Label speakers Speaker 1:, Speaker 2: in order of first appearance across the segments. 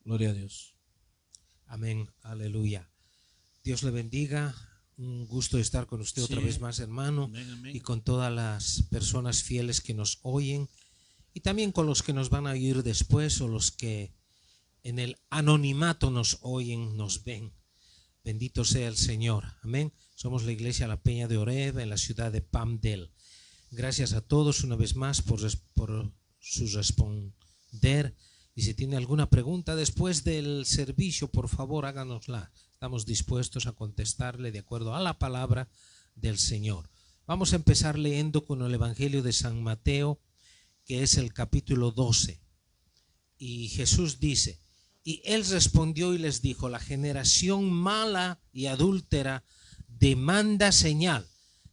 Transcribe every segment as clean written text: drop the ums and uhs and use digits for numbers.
Speaker 1: Gloria a Dios.
Speaker 2: Amén, aleluya. Dios le bendiga. Un gusto estar con usted otra vez más, hermano.
Speaker 1: Amén, amén.
Speaker 2: Y con todas las personas fieles que nos oyen. Y también con los que nos van a oír después o los que en el anonimato nos oyen, nos ven. Bendito sea el Señor. Amén. Somos la iglesia La Peña de Oreb en la ciudad de Palmdale. Gracias a todos una vez más por su responder. Y si tiene alguna pregunta después del servicio, por favor háganosla. Estamos dispuestos a contestarle de acuerdo a la palabra del Señor. Vamos a empezar leyendo con el Evangelio de San Mateo, que es el capítulo 12. Y Jesús dice: y él respondió y les dijo: la generación mala y adúltera demanda señal,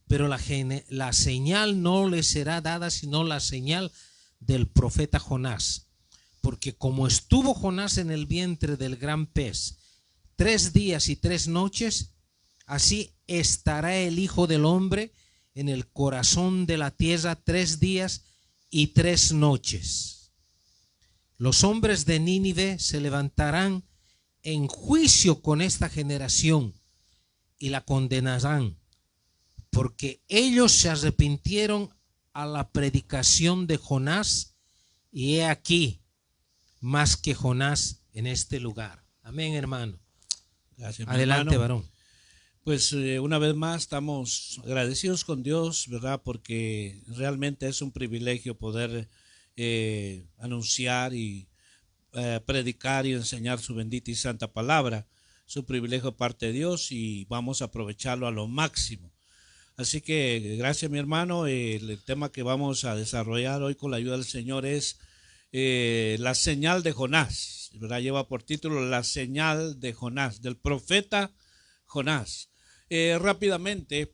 Speaker 2: pero la señal no le será dada sino la señal del profeta Jonás. Porque como estuvo Jonás en el vientre del gran pez 3 días y 3 noches, así estará el Hijo del Hombre en el corazón de la tierra 3 días y 3 noches. Los hombres de Nínive se levantarán en juicio con esta generación y la condenarán, porque ellos se arrepintieron a la predicación de Jonás, y he aquí más que Jonás en este lugar. Amén, hermano.
Speaker 1: Gracias,
Speaker 2: Adelante,
Speaker 1: hermano.
Speaker 2: varón.
Speaker 1: Pues una vez más estamos agradecidos con Dios, ¿verdad? Porque realmente es un privilegio poder anunciar y predicar y enseñar su bendita y santa palabra. Es un privilegio parte de Dios y vamos a aprovecharlo a lo máximo. Así que gracias, mi hermano. El tema que vamos a desarrollar hoy con la ayuda del Señor es la señal de Jonás, ¿verdad? Lleva por título La señal de Jonás, del profeta Jonás. Rápidamente,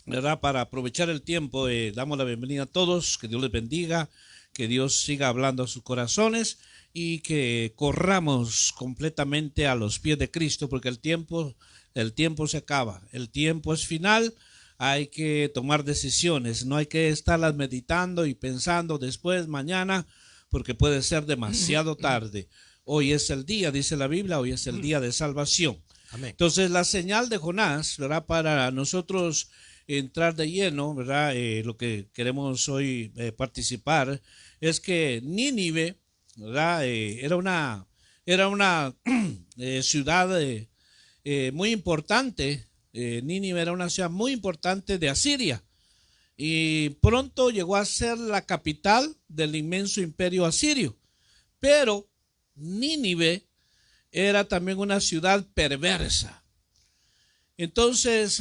Speaker 1: ¿verdad? Para aprovechar el tiempo, damos la bienvenida a todos, que Dios les bendiga, que Dios siga hablando a sus corazones y que corramos completamente a los pies de Cristo, porque el tiempo se acaba, el tiempo es final. Hay que tomar decisiones, no hay que estarlas meditando y pensando después, mañana, porque puede ser demasiado tarde. Hoy es el día, dice la Biblia, hoy es el día de salvación.
Speaker 2: Amén.
Speaker 1: Entonces, la señal de Jonás, ¿verdad? Para nosotros entrar de lleno, ¿verdad? Lo que queremos hoy participar es que Nínive, ¿verdad? Era una ciudad muy importante. Nínive era una ciudad muy importante de Asiria. Y pronto llegó a ser la capital del inmenso imperio asirio. Pero Nínive era también una ciudad perversa. Entonces,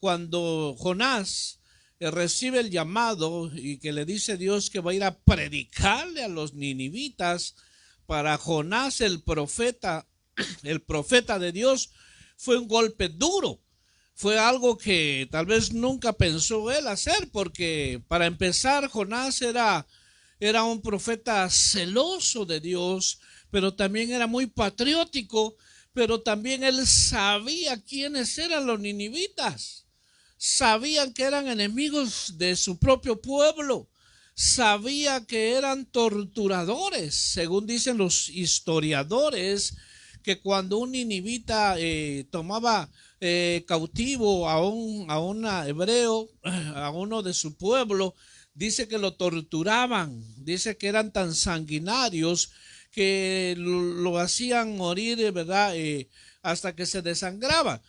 Speaker 1: cuando Jonás recibe el llamado y que le dice Dios que va a ir a predicarle a los ninivitas, para Jonás el profeta de Dios, fue un golpe duro. Fue algo que tal vez nunca pensó él hacer, porque para empezar Jonás era un profeta celoso de Dios, pero también era muy patriótico, pero también él sabía quiénes eran los ninivitas. Sabían que eran enemigos de su propio pueblo, sabía que eran torturadores, según dicen los historiadores, que cuando un ninivita tomaba cautivo a un hebreo, a uno de su pueblo, dice que lo torturaban, dice que eran tan sanguinarios que lo hacían morir, ¿verdad? Hasta que se desangraba,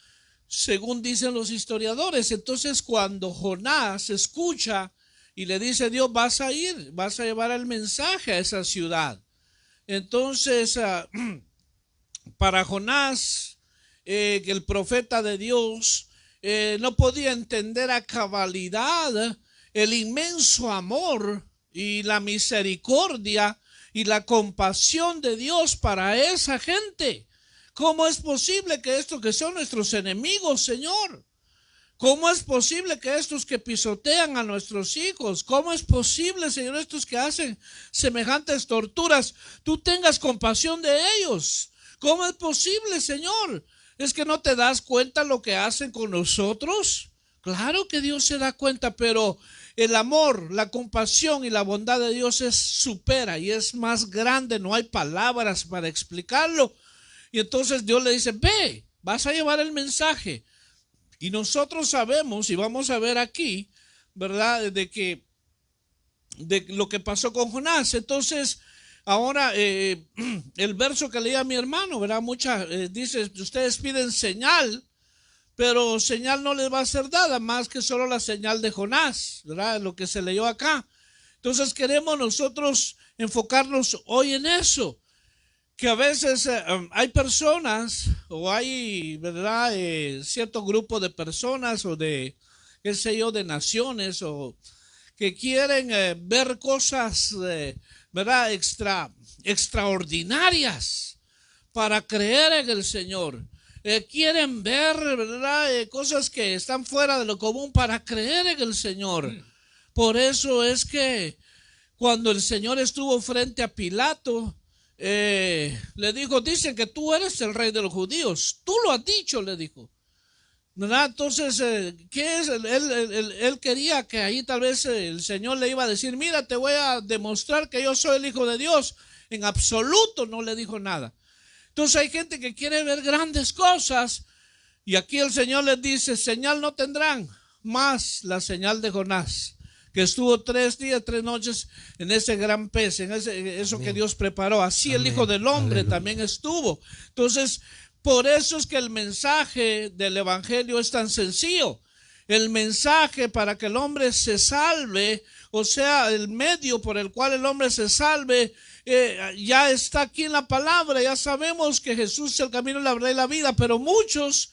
Speaker 1: según dicen los historiadores. Entonces, cuando Jonás escucha y le dice Dios, vas a llevar el mensaje a esa ciudad. Entonces, para Jonás, el profeta de Dios, no podía entender a cabalidad el inmenso amor y la misericordia y la compasión de Dios para esa gente. ¿Cómo es posible que estos que son nuestros enemigos, Señor? ¿Cómo es posible que estos que pisotean a nuestros hijos, cómo es posible, Señor, estos que hacen semejantes torturas, tú tengas compasión de ellos? ¿Cómo es posible, Señor? ¿Es que no te das cuenta lo que hacen con nosotros? Claro que Dios se da cuenta, pero el amor, la compasión y la bondad de Dios supera y es más grande. No hay palabras para explicarlo. Y entonces Dios le dice, ve, vas a llevar el mensaje. Y nosotros sabemos, y vamos a ver aquí, ¿verdad? De lo que pasó con Jonás. Entonces, ahora el verso que leía mi hermano, ¿verdad? Dice, ustedes piden señal, pero señal no les va a ser dada más que solo la señal de Jonás, ¿verdad? Lo que se leyó acá. Entonces queremos nosotros enfocarnos hoy en eso, que a veces hay personas o hay, ¿verdad? Cierto grupo de personas o de, qué sé yo, de naciones o que quieren ver cosas, ¿verdad? Extraordinarias para creer en el Señor. Quieren ver, ¿verdad? Cosas que están fuera de lo común para creer en el Señor. Por eso es que cuando el Señor estuvo frente a Pilato, le dijo, dicen que tú eres el rey de los judíos. Tú lo has dicho, le dijo. ¿Verdad? Entonces, ¿qué es? Él quería que ahí tal vez el Señor le iba a decir, mira, te voy a demostrar que yo soy el Hijo de Dios. En absoluto no le dijo nada. Entonces hay gente que quiere ver grandes cosas y aquí el Señor les dice, señal no tendrán, más la señal de Jonás, que estuvo 3 días, 3 noches en ese gran pez, en eso que Dios preparó. Así el Hijo del Hombre también estuvo. Entonces, por eso es que el mensaje del Evangelio es tan sencillo. El mensaje para que el hombre se salve, o sea, el medio por el cual el hombre se salve, ya está aquí en la palabra. Ya sabemos que Jesús es el camino, la verdad y la vida, pero muchos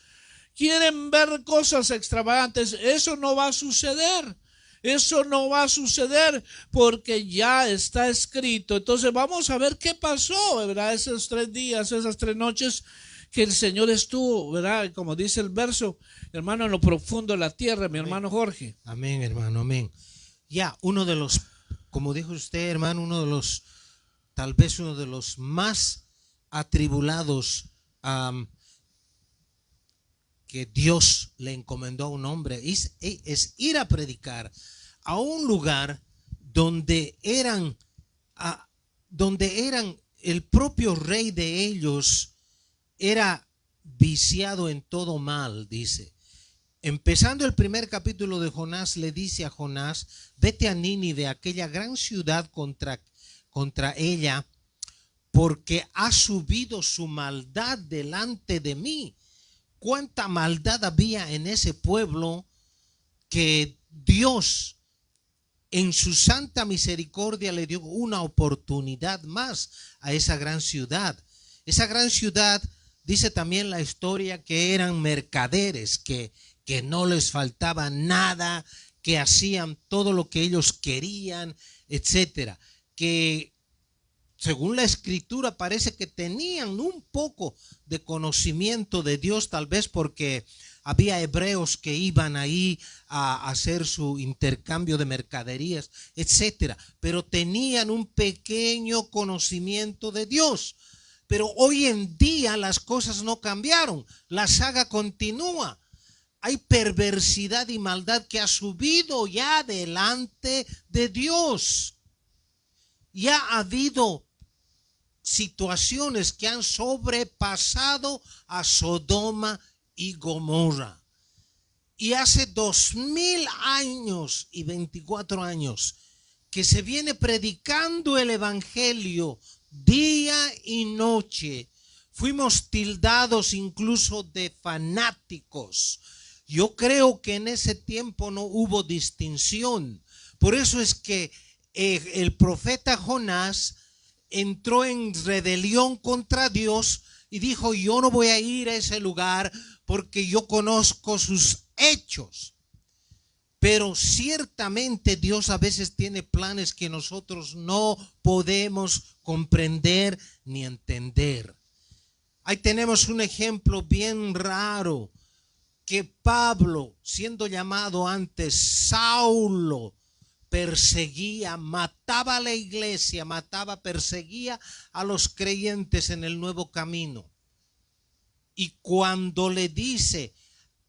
Speaker 1: quieren ver cosas extravagantes. Eso no va a suceder. Eso no va a suceder porque ya está escrito. Entonces vamos a ver qué pasó, ¿verdad? Esos 3 días, esas 3 noches que el Señor estuvo, ¿verdad? Como dice el verso, hermano, en lo profundo de la tierra, mi hermano Jorge.
Speaker 2: Amén, hermano, amén. Ya, uno de los, como dijo usted, hermano, tal vez uno de los más atribulados que Dios le encomendó a un hombre es ir a predicar a un lugar donde eran el propio rey de ellos era viciado en todo mal, dice. Empezando el primer capítulo de Jonás, le dice a Jonás, vete a Nínive, aquella gran ciudad contra ella, porque ha subido su maldad delante de mí. Cuánta maldad había en ese pueblo que Dios en su santa misericordia le dio una oportunidad más a esa gran ciudad. Esa gran ciudad, dice también la historia, que eran mercaderes, que no les faltaba nada, que hacían todo lo que ellos querían, etcétera. Que según la escritura parece que tenían un poco de conocimiento de Dios, tal vez porque había hebreos que iban ahí a hacer su intercambio de mercaderías, etcétera. Pero tenían un pequeño conocimiento de Dios. Pero hoy en día las cosas no cambiaron. La saga continúa. Hay perversidad y maldad que ha subido ya delante de Dios. Ya ha habido situaciones que han sobrepasado a Sodoma y Gomorra. Y hace 2000 años y 24 años que se viene predicando el evangelio día y noche. Fuimos tildados incluso de fanáticos. Yo creo que en ese tiempo no hubo distinción. Por eso es que el profeta Jonás entró en rebelión contra Dios y dijo, yo no voy a ir a ese lugar porque yo conozco sus hechos. Pero ciertamente Dios a veces tiene planes que nosotros no podemos comprender ni entender. Ahí tenemos un ejemplo bien raro, que Pablo, siendo llamado antes Saulo, perseguía, mataba a la iglesia, perseguía a los creyentes en el nuevo camino. Y cuando le dice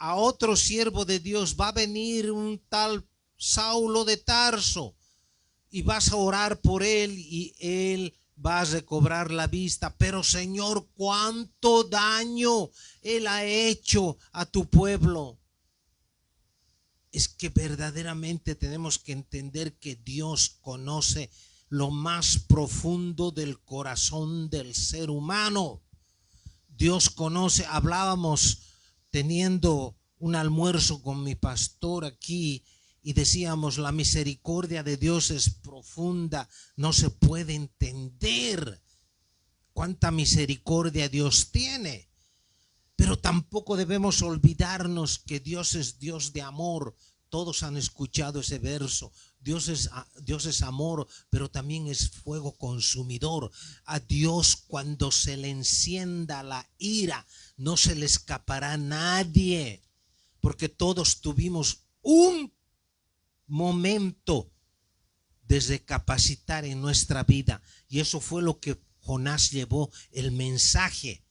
Speaker 2: a otro siervo de Dios, va a venir un tal Saulo de Tarso y vas a orar por él y él va a recobrar la vista. Pero Señor, cuánto daño él ha hecho a tu pueblo. Es que verdaderamente tenemos que entender que Dios conoce lo más profundo del corazón del ser humano. Dios conoce, hablábamos teniendo un almuerzo con mi pastor aquí y decíamos, la misericordia de Dios es profunda, no se puede entender cuánta misericordia Dios tiene. Pero tampoco debemos olvidarnos que Dios es Dios de amor. Todos han escuchado ese verso. Dios es amor, pero también es fuego consumidor. A Dios, cuando se le encienda la ira, no se le escapará a nadie, porque todos tuvimos un momento de recapacitar en nuestra vida, y eso fue lo que Jonás llevó, el mensaje.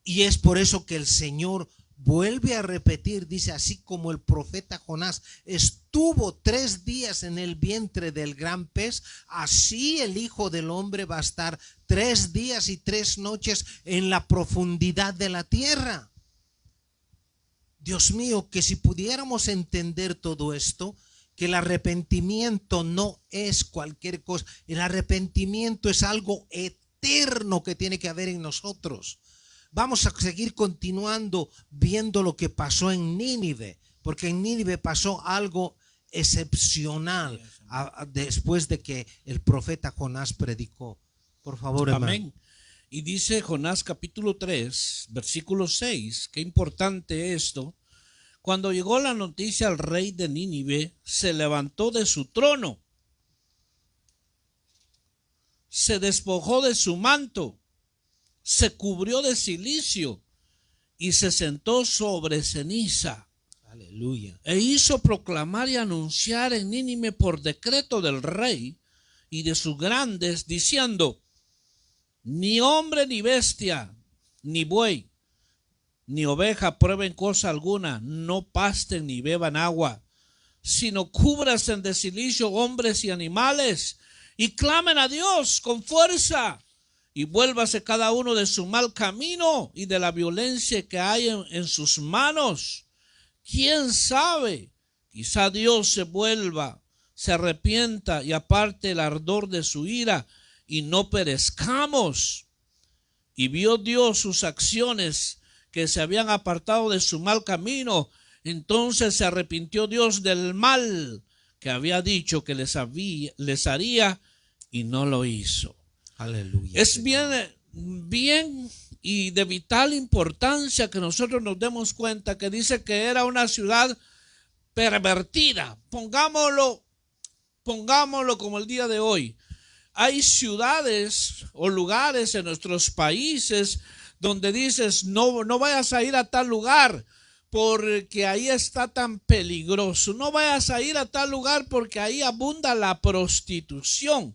Speaker 2: Y es por eso que el Señor vuelve a repetir, dice, así como el profeta Jonás estuvo 3 días en el vientre del gran pez, así el Hijo del Hombre va a estar 3 días y 3 noches en la profundidad de la tierra. Dios mío, que si pudiéramos entender todo esto, que el arrepentimiento no es cualquier cosa, el arrepentimiento es algo eterno que tiene que haber en nosotros. Vamos a seguir continuando viendo lo que pasó en Nínive, porque en Nínive pasó algo excepcional después de que el profeta Jonás predicó. Por favor, hermano.
Speaker 1: Amén. Y dice Jonás capítulo 3, versículo 6, qué importante esto. Cuando llegó la noticia al rey de Nínive, se levantó de su trono, se despojó de su manto, se cubrió de cilicio y se sentó sobre ceniza.
Speaker 2: Aleluya.
Speaker 1: E hizo proclamar y anunciar en Nínive por decreto del rey y de sus grandes, diciendo: ni hombre ni bestia, ni buey, ni oveja prueben cosa alguna, no pasten ni beban agua, sino cúbrasen de cilicio hombres y animales, y clamen a Dios con fuerza, y vuélvase cada uno de su mal camino y de la violencia que hay en sus manos. ¿Quién sabe? Quizá Dios se vuelva, se arrepienta y aparte el ardor de su ira y no perezcamos. Y vio Dios sus acciones, que se habían apartado de su mal camino. Entonces se arrepintió Dios del mal que había dicho que les haría, y no lo hizo.
Speaker 2: Aleluya.
Speaker 1: Es bien y de vital importancia que nosotros nos demos cuenta que dice que era una ciudad pervertida. Pongámoslo como el día de hoy. Hay ciudades o lugares en nuestros países donde dices, no vayas a ir a tal lugar porque ahí está tan peligroso. No vayas a ir a tal lugar porque ahí abunda la prostitución.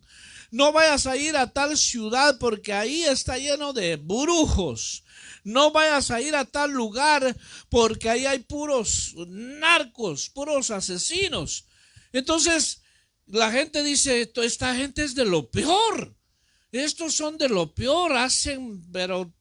Speaker 1: No vayas a ir a tal ciudad porque ahí está lleno de brujos. No vayas a ir a tal lugar porque ahí hay puros narcos, puros asesinos. Entonces la gente dice, esta gente es de lo peor. Estos son de lo peor, hacen pero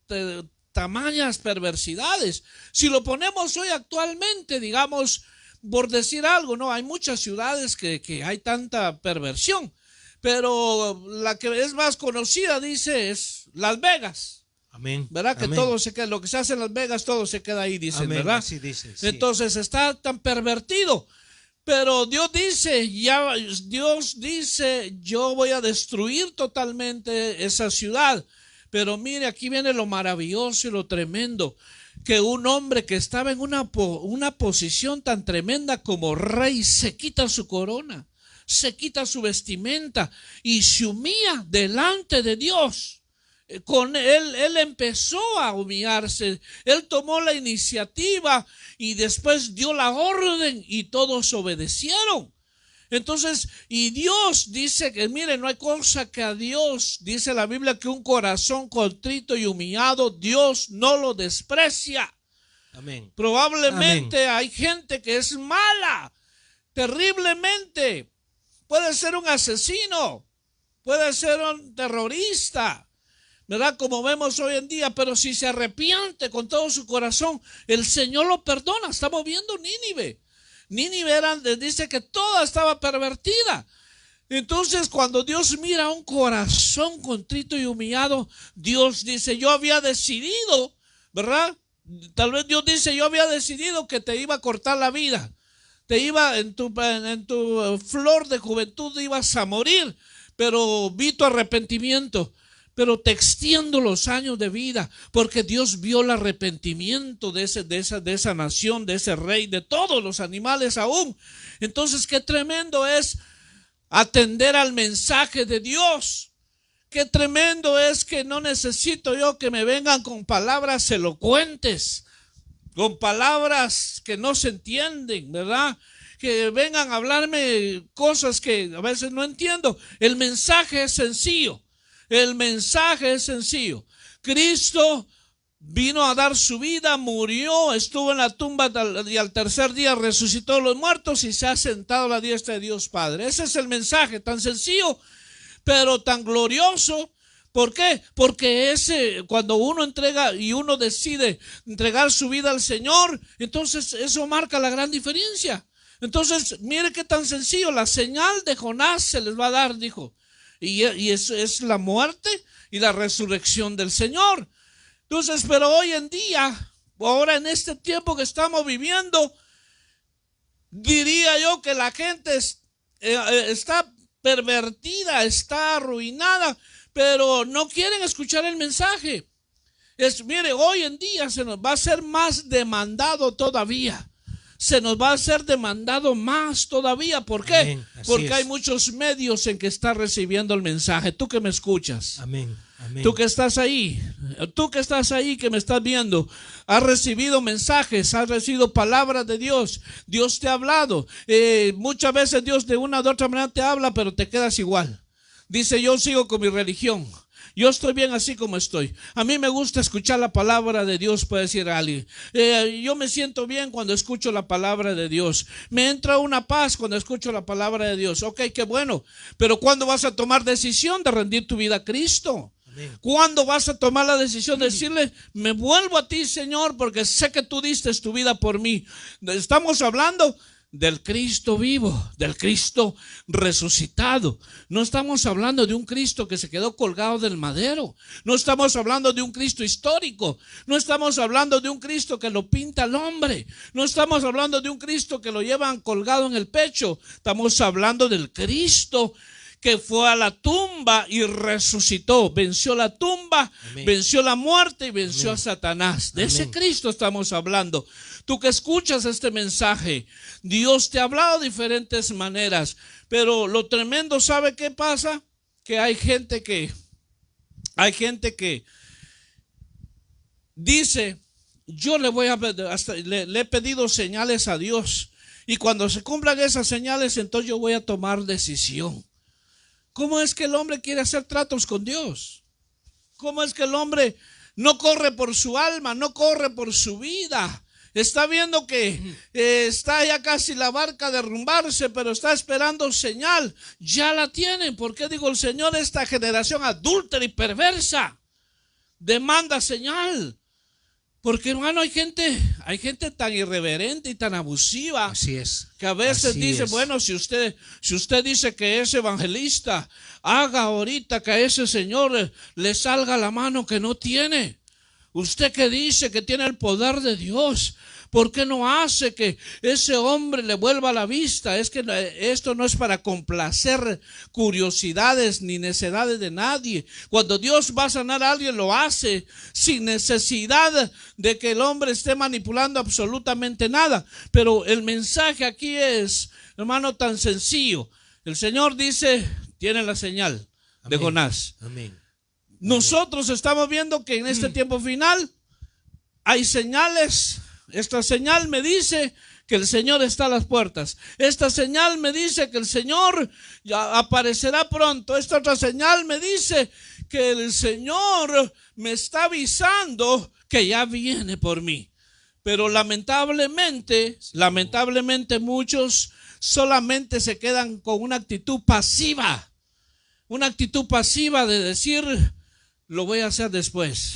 Speaker 1: tamañas perversidades. Si lo ponemos hoy actualmente, digamos, por decir algo, no, hay muchas ciudades que hay tanta perversión. Pero la que es más conocida, dice, es Las Vegas.
Speaker 2: Amén.
Speaker 1: ¿Verdad? Que
Speaker 2: Amén.
Speaker 1: todo se queda, lo que se hace en Las Vegas, todo se queda ahí, dicen,
Speaker 2: Amén.
Speaker 1: ¿verdad?
Speaker 2: Así dice, sí.
Speaker 1: Entonces está tan pervertido. Pero Dios dice, yo voy a destruir totalmente esa ciudad. Pero mire, aquí viene lo maravilloso y lo tremendo, que un hombre que estaba en una posición tan tremenda como rey se quita su corona, se quita su vestimenta y se humilla delante de Dios. Con él empezó a humillarse, él tomó la iniciativa y después dio la orden y todos obedecieron. Entonces, y Dios dice que, mire, no hay cosa que a Dios, dice la Biblia, que un corazón contrito y humillado, Dios no lo desprecia.
Speaker 2: Amén.
Speaker 1: Probablemente hay gente que es mala, terriblemente. Puede ser un asesino, puede ser un terrorista, ¿verdad? Como vemos hoy en día, pero si se arrepiente con todo su corazón, el Señor lo perdona. Estamos viendo Nínive. Nínive dice que toda estaba pervertida. Entonces, cuando Dios mira un corazón contrito y humillado, Dios dice, yo había decidido, ¿verdad? Tal vez Dios dice, yo había decidido que te iba a cortar la vida. Te iba en tu flor de juventud ibas a morir, pero vi tu arrepentimiento. Pero te extiendo los años de vida, porque Dios vio el arrepentimiento de esa nación, de ese rey, de todos los animales aún. Entonces, qué tremendo es atender al mensaje de Dios. Qué tremendo es que no necesito yo que me vengan con palabras elocuentes, con palabras que no se entienden, ¿verdad? Que vengan a hablarme cosas que a veces no entiendo. El mensaje es sencillo. El mensaje es sencillo. Cristo vino a dar su vida, murió, estuvo en la tumba y al tercer día resucitó a los muertos y se ha sentado a la diestra de Dios Padre. Ese es el mensaje, tan sencillo, pero tan glorioso. ¿Por qué? Porque cuando uno entrega y uno decide entregar su vida al Señor, entonces eso marca la gran diferencia. Entonces, mire qué tan sencillo, la señal de Jonás se les va a dar, dijo. Y eso es la muerte y la resurrección del Señor. Entonces, pero hoy en día, ahora en este tiempo que estamos viviendo, diría yo que la gente está pervertida, está arruinada, pero no quieren escuchar el mensaje. Mire, hoy en día se nos va a ser más demandado todavía. Se nos va a ser demandado más todavía. ¿Por qué?
Speaker 2: Amén.
Speaker 1: Porque hay muchos medios en que está recibiendo el mensaje. Tú que me escuchas.
Speaker 2: Amén. Amén.
Speaker 1: Tú que estás ahí, que me estás viendo, has recibido mensajes, has recibido palabras de Dios. Dios te ha hablado. Muchas veces Dios de una u otra manera te habla, pero te quedas igual. Dice, yo sigo con mi religión. Yo estoy bien así como estoy. A mí me gusta escuchar la palabra de Dios, puede decir alguien. Yo me siento bien cuando escucho la palabra de Dios. Me entra una paz cuando escucho la palabra de Dios. Ok, qué bueno. Pero ¿cuándo vas a tomar decisión de rendir tu vida a Cristo? Amén. ¿Cuándo vas a tomar la decisión de decirle, me vuelvo a ti, Señor, porque sé que tú diste tu vida por mí? Estamos hablando del Cristo vivo, del Cristo resucitado. No estamos hablando de un Cristo que se quedó colgado del madero. No estamos hablando de un Cristo histórico. No estamos hablando de un Cristo que lo pinta el hombre. No estamos hablando de un Cristo que lo llevan colgado en el pecho. Estamos hablando del Cristo que fue a la tumba y resucitó, venció la tumba, amén, venció la muerte y venció, amén, a Satanás. De, amén, ese Cristo estamos hablando. Tú que escuchas este mensaje, Dios te ha hablado de diferentes maneras, pero lo tremendo, ¿sabe qué pasa? Que hay gente que dice, yo le he pedido señales a Dios, y cuando se cumplan esas señales, entonces yo voy a tomar decisión. ¿Cómo es que el hombre quiere hacer tratos con Dios? ¿Cómo es que el hombre no corre por su alma, no corre por su vida? Está viendo que está ya casi la barca a derrumbarse, pero está esperando señal. Ya la tienen. ¿Por qué digo el Señor? Esta generación adúltera y perversa demanda señal. Porque, hermano, hay gente tan irreverente y tan abusiva.
Speaker 2: Así es.
Speaker 1: Que a veces dice,
Speaker 2: es.
Speaker 1: Bueno, si usted dice que es evangelista, haga ahorita que a ese señor le salga la mano que no tiene. Usted que dice que tiene el poder de Dios, ¿por qué no hace que ese hombre le vuelva la vista? Es que esto no es para complacer curiosidades ni necedades de nadie. Cuando Dios va a sanar a alguien, lo hace sin necesidad de que el hombre esté manipulando absolutamente nada. Pero el mensaje aquí es, hermano, tan sencillo. El Señor dice, tiene la señal, amén, de Jonás.
Speaker 2: Amén.
Speaker 1: Nosotros estamos viendo que en este tiempo final hay señales. Esta señal me dice que el Señor está a las puertas. Esta señal me dice que el Señor ya aparecerá pronto. Esta otra señal me dice que el Señor me está avisando que ya viene por mí. Pero lamentablemente muchos solamente se quedan con una actitud pasiva. Una actitud pasiva de decir, lo voy a hacer después.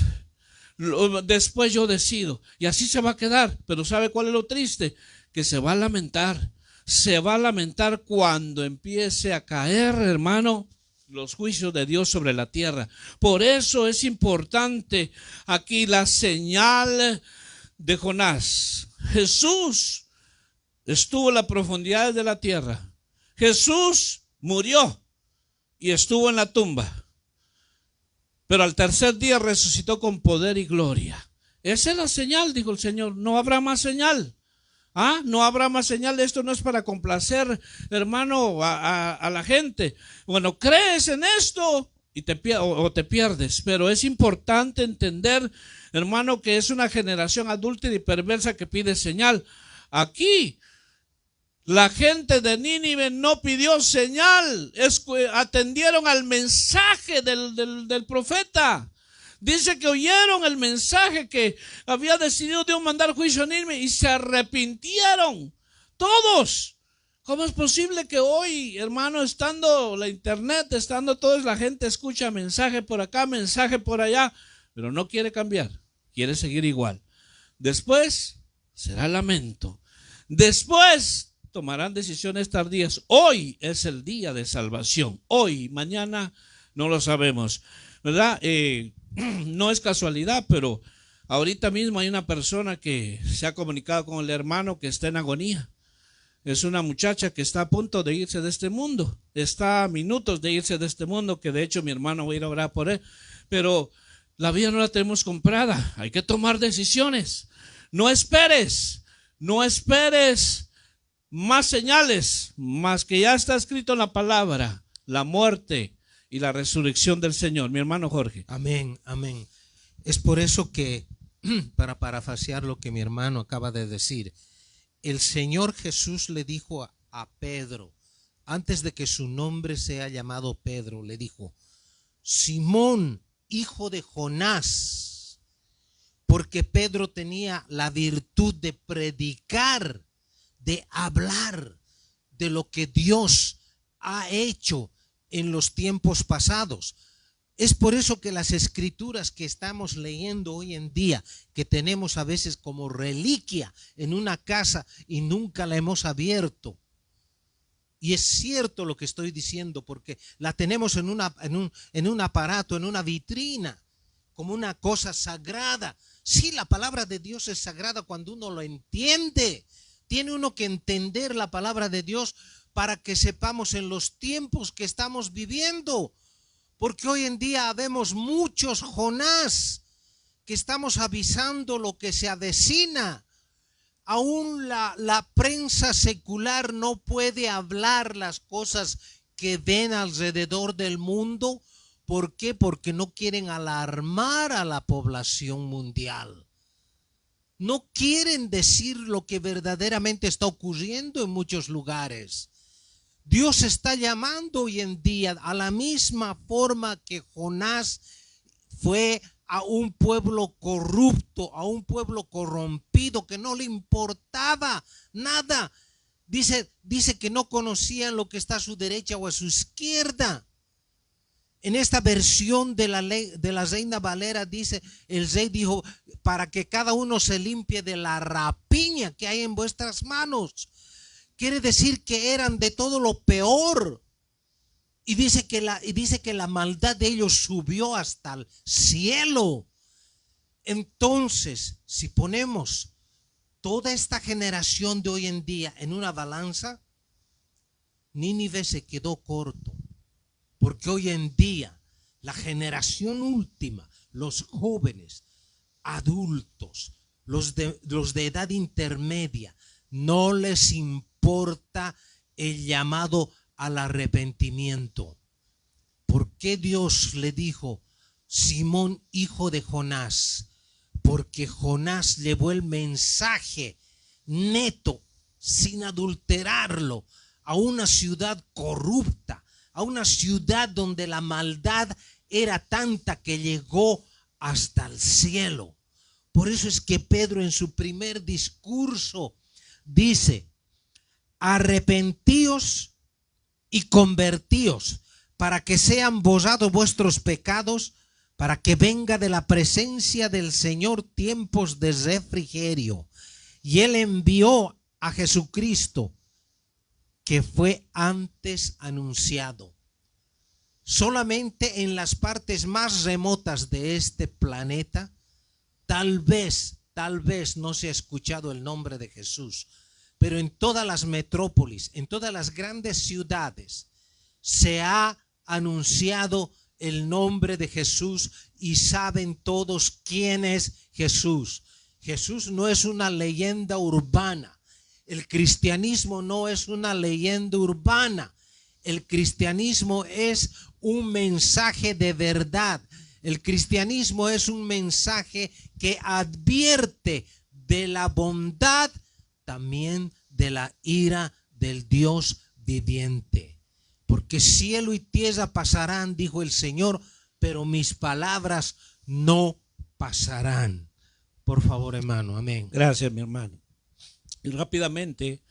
Speaker 1: Después yo decido. Y así se va a quedar. Pero ¿sabe cuál es lo triste? Que se va a lamentar. Se va a lamentar cuando empiece a caer, hermano, los juicios de Dios sobre la tierra. Por eso es importante aquí la señal de Jonás. Jesús estuvo en las profundidades de la tierra. Jesús murió y estuvo en la tumba. Pero al tercer día resucitó con poder y gloria. Esa es la señal, dijo el Señor. No habrá más señal. No habrá más señal. Esto no es para complacer, hermano, a la gente. Bueno, crees en esto y te pierdes. Pero es importante entender, hermano, que es una generación adúltera y perversa que pide señal. Aquí la gente de Nínive no pidió señal, atendieron al mensaje del profeta. Dice que oyeron el mensaje que había decidido Dios mandar juicio a Nínive y se arrepintieron todos. ¿Cómo es posible que hoy, hermano, estando la internet, estando toda la gente escucha mensaje por acá, mensaje por allá, pero no quiere cambiar, quiere seguir igual? Después será lamento. Después tomarán decisiones tardías. Hoy es el día de salvación. Hoy, mañana no lo sabemos, ¿verdad? No es casualidad, pero ahorita mismo hay una persona que se ha comunicado con el hermano que está en agonía. Es una muchacha que está a punto de irse de este mundo. Está a minutos de irse de este mundo, que de hecho mi hermano va a ir a orar por él. Pero la vida no la tenemos comprada. Hay que tomar decisiones. No esperes más señales, más que ya está escrito en la palabra, la muerte y la resurrección del Señor. Mi hermano Jorge.
Speaker 2: Amén, amén. Es por eso que, para parafrasear lo que mi hermano acaba de decir, el Señor Jesús le dijo a Pedro, antes de que su nombre sea llamado Pedro, le dijo: Simón, hijo de Jonás, porque Pedro tenía la virtud de predicar, de hablar de lo que Dios ha hecho en los tiempos pasados. Es por eso que las escrituras que estamos leyendo hoy en día, que tenemos a veces como reliquia en una casa y nunca la hemos abierto. Y es cierto lo que estoy diciendo, porque la tenemos en un aparato, en una vitrina, como una cosa sagrada. Sí, la palabra de Dios es sagrada cuando uno lo entiende. Tiene uno que entender la palabra de Dios para que sepamos en los tiempos que estamos viviendo. Porque hoy en día vemos muchos Jonás que estamos avisando lo que se avecina. Aún la prensa secular no puede hablar las cosas que ven alrededor del mundo. ¿Por qué? Porque no quieren alarmar a la población mundial. No quieren decir lo que verdaderamente está ocurriendo en muchos lugares. Dios está llamando hoy en día a la misma forma que Jonás fue a un pueblo corrupto, a un pueblo corrompido que no le importaba nada. Dice que no conocían lo que está a su derecha o a su izquierda. En esta versión de la ley de la Reina Valera dice, el rey dijo, para que cada uno se limpie de la rapiña que hay en vuestras manos. Quiere decir que eran de todo lo peor. Y dice que la maldad de ellos subió hasta el cielo. Entonces, si ponemos toda esta generación de hoy en día en una balanza, Nínive se quedó corto. Porque hoy en día la generación última, los jóvenes, adultos, los de edad intermedia, no les importa el llamado al arrepentimiento. ¿Por qué Dios le dijo, Simón, hijo de Jonás? Porque Jonás llevó el mensaje neto, sin adulterarlo, a una ciudad corrupta, a una ciudad donde la maldad era tanta que llegó hasta el cielo. Por eso es que Pedro en su primer discurso dice: arrepentíos y convertíos para que sean borrados vuestros pecados, para que venga de la presencia del Señor tiempos de refrigerio. Y Él envió a Jesucristo, que fue antes anunciado. Solamente en las partes más remotas de este planeta, tal vez no se ha escuchado el nombre de Jesús, pero en todas las metrópolis, en todas las grandes ciudades, se ha anunciado el nombre de Jesús y saben todos quién es Jesús. Jesús no es una leyenda urbana. El cristianismo no es una leyenda urbana. El cristianismo es un mensaje de verdad. El cristianismo es un mensaje que advierte de la bondad, también de la ira del Dios viviente. Porque cielo y tierra pasarán, dijo el Señor, pero mis palabras no pasarán. Por favor, hermano, amén.
Speaker 1: Gracias, mi hermano. Y rápidamente,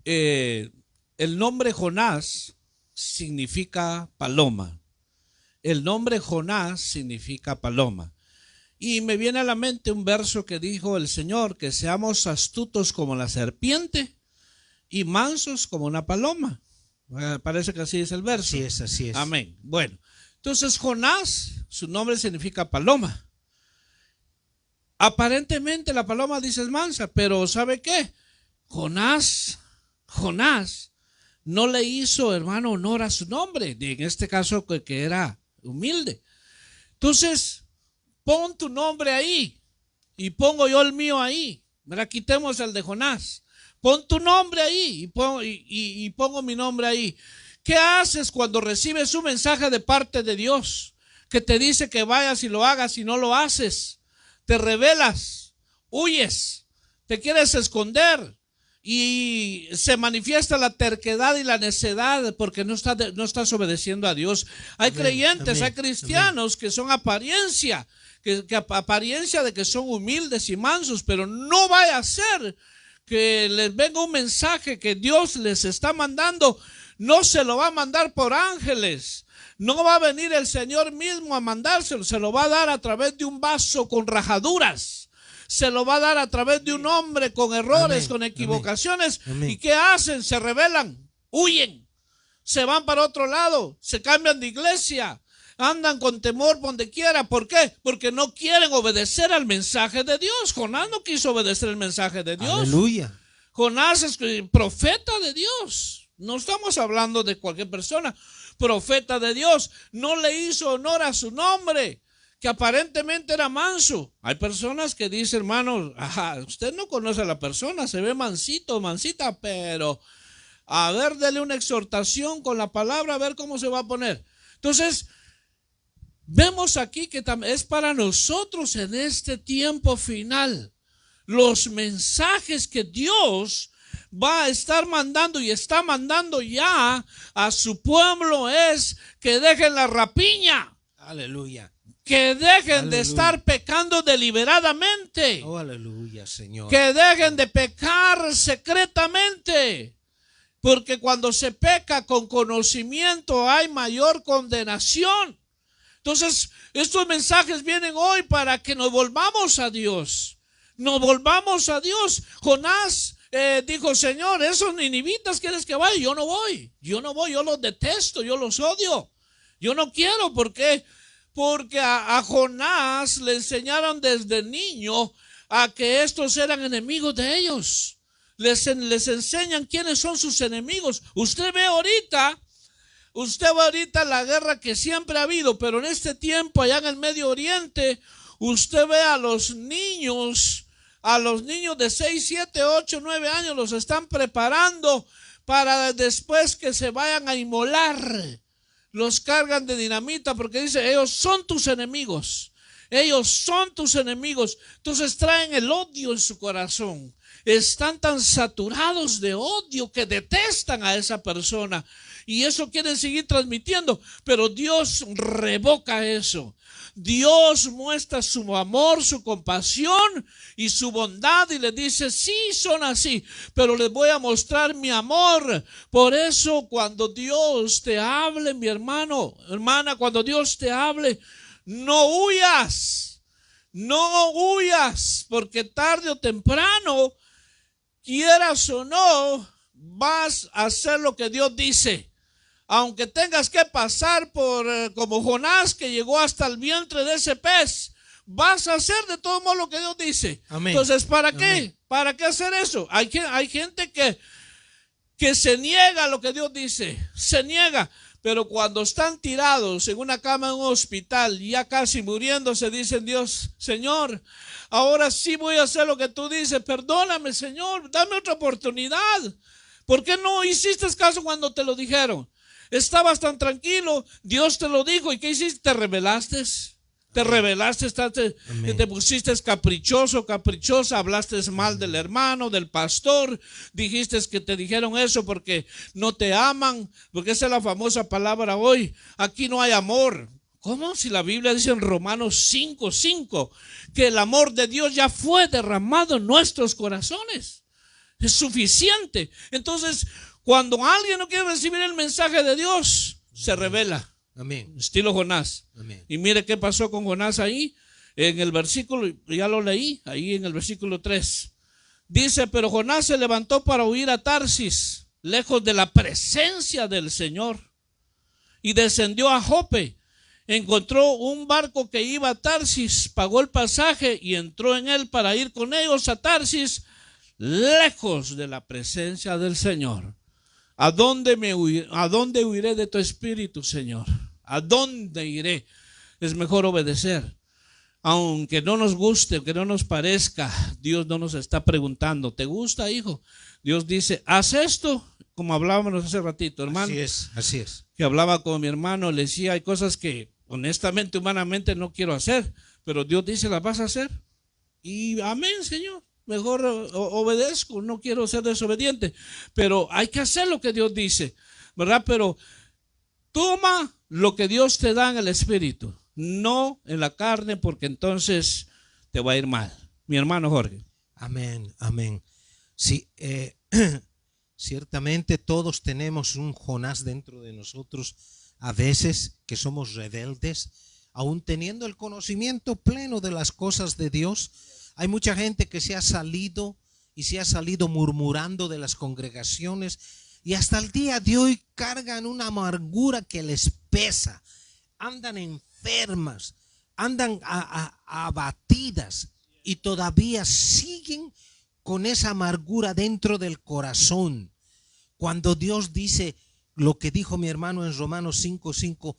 Speaker 1: el nombre Jonás significa paloma. El nombre Jonás significa paloma. Y me viene a la mente un verso que dijo el Señor: que seamos astutos como la serpiente y mansos como una paloma. Parece que así es el verso.
Speaker 2: Así es, así es.
Speaker 1: Amén. Bueno, entonces Jonás, su nombre significa paloma. Aparentemente la paloma dice es mansa, pero ¿sabe qué? Jonás no le hizo, hermano, honor a su nombre, en este caso que era humilde. Entonces, pon tu nombre ahí y pongo yo el mío ahí. Mira, quitemos el de Jonás. Pon tu nombre ahí y pongo mi nombre ahí. ¿Qué haces cuando recibes un mensaje de parte de Dios que te dice que vayas y lo hagas y no lo haces? Te rebelas, huyes, te quieres esconder y se manifiesta la terquedad y la necedad porque no estás obedeciendo a Dios. Hay creyentes, hay cristianos que son apariencia, que apariencia de que son humildes y mansos, pero no vaya a ser que les venga un mensaje que Dios les está mandando. No se lo va a mandar por ángeles. No va a venir el Señor mismo a mandárselo, se lo va a dar a través de un vaso con rajaduras, se lo va a dar a través de un hombre con errores, amén, con equivocaciones. Amén. ¿Y qué hacen? Se rebelan, huyen, se van para otro lado, se cambian de iglesia, andan con temor donde quiera. ¿Por qué? Porque no quieren obedecer al mensaje de Dios. Jonás no quiso obedecer el mensaje de Dios.
Speaker 2: Aleluya.
Speaker 1: Jonás es profeta de Dios. No estamos hablando de cualquier persona. Profeta de Dios, no le hizo honor a su nombre, que aparentemente era manso. Hay personas que dicen, hermano, usted no conoce a la persona, se ve mansito, mansita, pero a ver, dele una exhortación con la palabra, a ver cómo se va a poner. Entonces, vemos aquí que es para nosotros en este tiempo final. Los mensajes que Dios va a estar mandando y está mandando ya a su pueblo es que dejen la rapiña.
Speaker 2: Aleluya.
Speaker 1: Que dejen de estar pecando deliberadamente.
Speaker 2: Oh, aleluya, Señor.
Speaker 1: Que dejen de pecar secretamente. Porque cuando se peca con conocimiento hay mayor condenación. Entonces, estos mensajes vienen hoy para que nos volvamos a Dios. Nos volvamos a Dios. Jonás dijo, Señor, esos ninivitas quieres que vaya, yo no voy, yo los detesto, yo los odio, yo no quiero. ¿Por qué? Porque a Jonás le enseñaron desde niño a que estos eran enemigos de ellos. Les enseñan quiénes son sus enemigos. Usted ve ahorita la guerra que siempre ha habido, pero en este tiempo allá en el Medio Oriente, usted ve a los niños de 6, 7, 8, 9 años, los están preparando para después que se vayan a inmolar. Los cargan de dinamita porque dice, ellos son tus enemigos. Ellos son tus enemigos. Entonces traen el odio en su corazón. Están tan saturados de odio que detestan a esa persona. Y eso quieren seguir transmitiendo. Pero Dios revoca eso. Dios muestra su amor, su compasión y su bondad y les dice, sí, son así, pero les voy a mostrar mi amor. Por eso cuando Dios te hable, mi hermano, hermana, cuando Dios te hable, no huyas, no huyas, porque tarde o temprano, quieras o no, vas a hacer lo que Dios dice. Aunque tengas que pasar por como Jonás, que llegó hasta el vientre de ese pez, vas a hacer de todo modo lo que Dios dice.
Speaker 2: Amén.
Speaker 1: Entonces, ¿para qué?
Speaker 2: Amén.
Speaker 1: ¿Para qué hacer eso? Hay gente que se niega a lo que Dios dice, se niega. Pero cuando están tirados en una cama en un hospital, ya casi muriéndose, dicen Dios, Señor, ahora sí voy a hacer lo que tú dices, perdóname, Señor, dame otra oportunidad. ¿Por qué no hiciste caso cuando te lo dijeron? Estabas tan tranquilo, Dios te lo dijo, ¿y qué hiciste? ¿Te rebelaste? Te rebelaste, te pusiste caprichoso, caprichosa, hablaste mal del hermano, del pastor, dijiste que te dijeron eso porque no te aman, porque esa es la famosa palabra hoy, aquí no hay amor. ¿Cómo? Si la Biblia dice en Romanos 5:5 que el amor de Dios ya fue derramado en nuestros corazones. Es suficiente. Entonces, cuando alguien no quiere recibir el mensaje de Dios, se rebela.
Speaker 2: Amén.
Speaker 1: Estilo Jonás.
Speaker 2: Amén.
Speaker 1: Y mire qué pasó con Jonás ahí. En el versículo, ya lo leí, ahí en el versículo 3. Dice, pero Jonás se levantó para huir a Tarsis, lejos de la presencia del Señor. Y descendió a Jope. Encontró un barco que iba a Tarsis, pagó el pasaje y entró en él para ir con ellos a Tarsis, lejos de la presencia del Señor. ¿A dónde huiré de tu espíritu, Señor? ¿A dónde iré? Es mejor obedecer. Aunque no nos guste, aunque no nos parezca, Dios no nos está preguntando, ¿te gusta, hijo? Dios dice, haz esto, como hablábamos hace ratito, hermano.
Speaker 2: Así es.
Speaker 1: Que hablaba con mi hermano, le decía, hay cosas que honestamente, humanamente no quiero hacer, pero Dios dice, las vas a hacer. Y amén, Señor. Mejor obedezco, no quiero ser desobediente, pero hay que hacer lo que Dios dice, ¿verdad? Pero toma lo que Dios te da en el espíritu, no en la carne, porque entonces te va a ir mal. Mi hermano Jorge.
Speaker 2: Amén, amén. Sí, ciertamente todos tenemos un Jonás dentro de nosotros, a veces que somos rebeldes, aún teniendo el conocimiento pleno de las cosas de Dios. Hay mucha gente que se ha salido murmurando de las congregaciones y hasta el día de hoy cargan una amargura que les pesa. Andan enfermas, andan abatidas y todavía siguen con esa amargura dentro del corazón. Cuando Dios dice lo que dijo mi hermano en Romanos 5:5,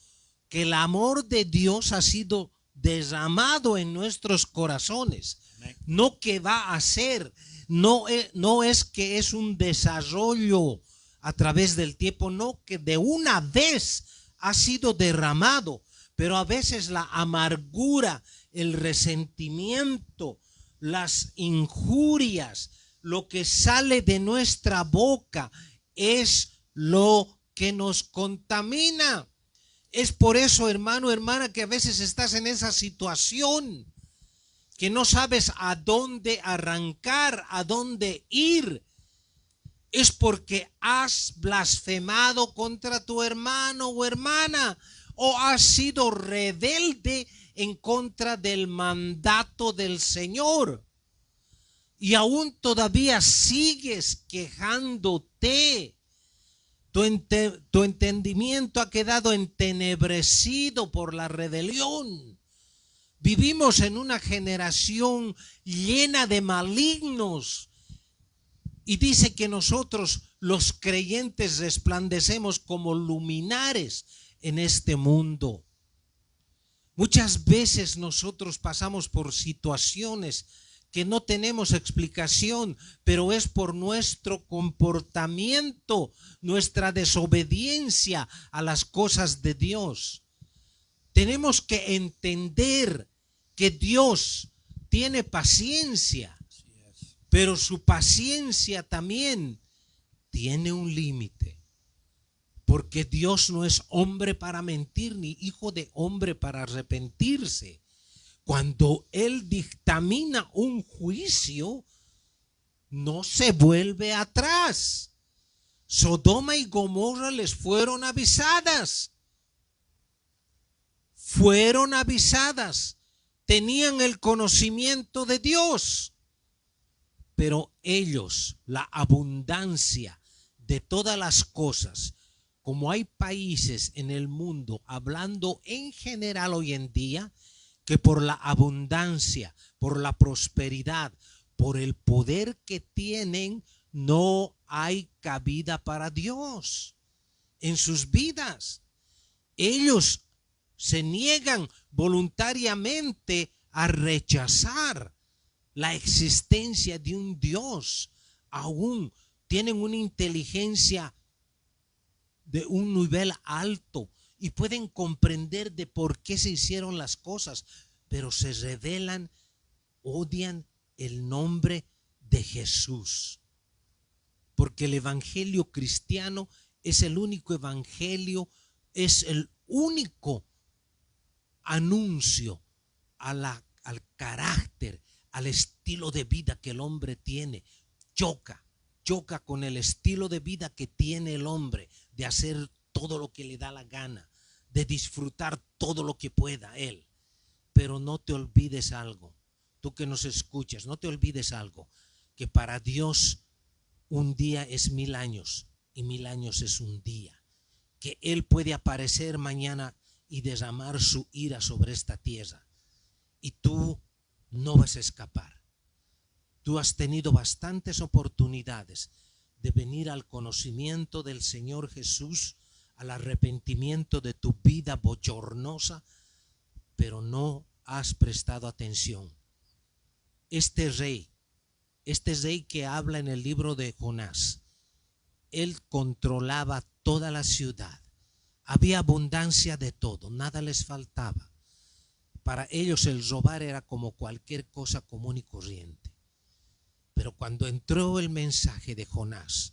Speaker 2: que el amor de Dios ha sido derramado en nuestros corazones. No que va a ser, no es que es un desarrollo a través del tiempo, no, que de una vez ha sido derramado, pero a veces la amargura, el resentimiento, las injurias, lo que sale de nuestra boca es lo que nos contamina. Es por eso, hermano, hermana, que a veces estás en esa situación que no sabes a dónde arrancar, a dónde ir. Es porque has blasfemado contra tu hermano o hermana, o has sido rebelde en contra del mandato del Señor. Y aún todavía sigues quejándote. Tu entendimiento ha quedado entenebrecido por la rebelión. Vivimos en una generación llena de malignos. Y dice que nosotros, los creyentes, resplandecemos como luminares en este mundo. Muchas veces nosotros pasamos por situaciones que no tenemos explicación, pero es por nuestro comportamiento, nuestra desobediencia a las cosas de Dios. Tenemos que entender que Dios tiene paciencia, pero su paciencia también tiene un límite. Porque Dios no es hombre para mentir, ni hijo de hombre para arrepentirse. Cuando Él dictamina un juicio, no se vuelve atrás. Sodoma y Gomorra les fueron avisadas. Fueron avisadas. Tenían el conocimiento de Dios. Pero ellos, la abundancia de todas las cosas, como hay países en el mundo, hablando en general hoy en día, que por la abundancia, por la prosperidad, por el poder que tienen, no hay cabida para Dios en sus vidas. Ellos se niegan voluntariamente a rechazar la existencia de un Dios. Aún tienen una inteligencia de un nivel alto y pueden comprender de por qué se hicieron las cosas, pero se rebelan, odian el nombre de Jesús. Porque el evangelio cristiano es el único evangelio, es el único anuncio al carácter, al estilo de vida que el hombre tiene. Choca con el estilo de vida que tiene el hombre, de hacer todo lo que le da la gana, de disfrutar todo lo que pueda él. Pero no te olvides algo, tú que nos escuchas, no te olvides algo, que para Dios un día es 1000 años y 1000 años es un día. Que Él puede aparecer mañana y derramar su ira sobre esta tierra y tú no vas a escapar. Tú has tenido bastantes oportunidades de venir al conocimiento del Señor Jesús, al arrepentimiento de tu vida bochornosa, pero no has prestado atención. Este rey que habla en el libro de Jonás, él controlaba toda la ciudad. Había abundancia de todo, nada les faltaba. Para ellos el robar era como cualquier cosa común y corriente. Pero cuando entró el mensaje de Jonás,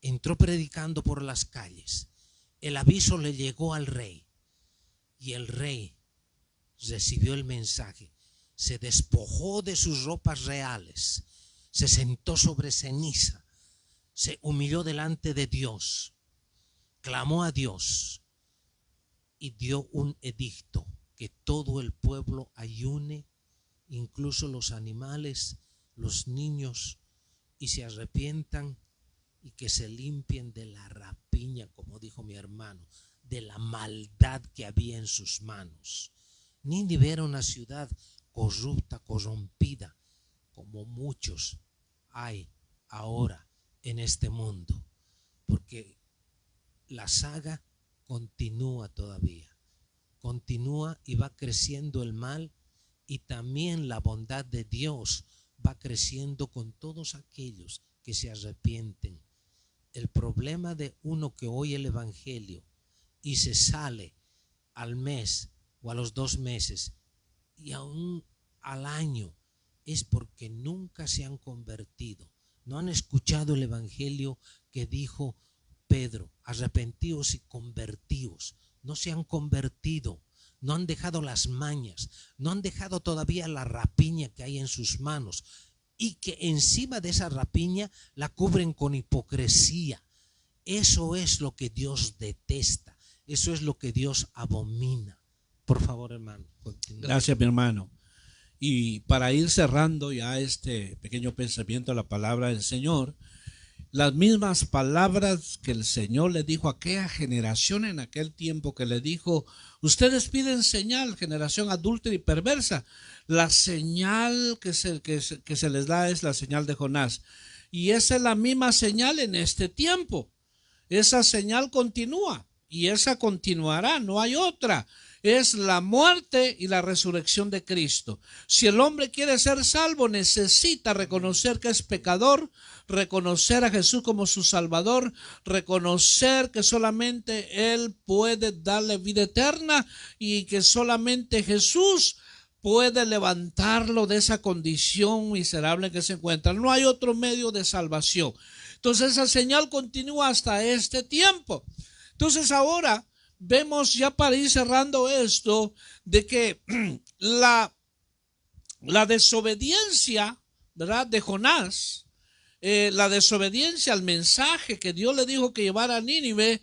Speaker 2: entró predicando por las calles, el aviso le llegó al rey y el rey recibió el mensaje, se despojó de sus ropas reales, se sentó sobre ceniza, se humilló delante de Dios, clamó a Dios y dio un edicto que todo el pueblo ayune, incluso los animales, los niños, y se arrepientan y que se limpien de la rapiña, como dijo mi hermano, de la maldad que había en sus manos. Nínive era una ciudad corrupta, corrompida, como muchos hay ahora en este mundo, porque la saga continúa todavía, continúa y va creciendo el mal, y también la bondad de Dios va creciendo con todos aquellos que se arrepienten. El problema de uno que oye el evangelio y se sale al mes o a los 2 meses y aún al año es porque nunca se han convertido. No han escuchado el evangelio que dijo Pedro: arrepentíos y convertíos. No se han convertido, no han dejado las mañas, no han dejado todavía la rapiña que hay en sus manos, y que encima de esa rapiña la cubren con hipocresía. Eso es lo que Dios detesta, eso es lo que Dios abomina. Por favor, hermano, continúe.
Speaker 1: Gracias, mi hermano. Y para ir cerrando ya este pequeño pensamiento a la palabra del Señor, las mismas palabras que el Señor le dijo a aquella generación en aquel tiempo, que le dijo: ustedes piden señal, generación adúltera y perversa. La señal que se les da es la señal de Jonás. Y esa es la misma señal en este tiempo. Esa señal continúa y esa continuará, no hay otra. Es la muerte y la resurrección de Cristo. Si el hombre quiere ser salvo, necesita reconocer que es pecador, reconocer a Jesús como su Salvador, reconocer que solamente Él puede darle vida eterna y que solamente Jesús puede levantarlo de esa condición miserable en que se encuentra. No hay otro medio de salvación. Entonces esa señal continúa hasta este tiempo. Entonces ahora vemos, ya para ir cerrando esto, de que la desobediencia, ¿verdad?, de Jonás, la desobediencia al mensaje que Dios le dijo que llevara a Nínive,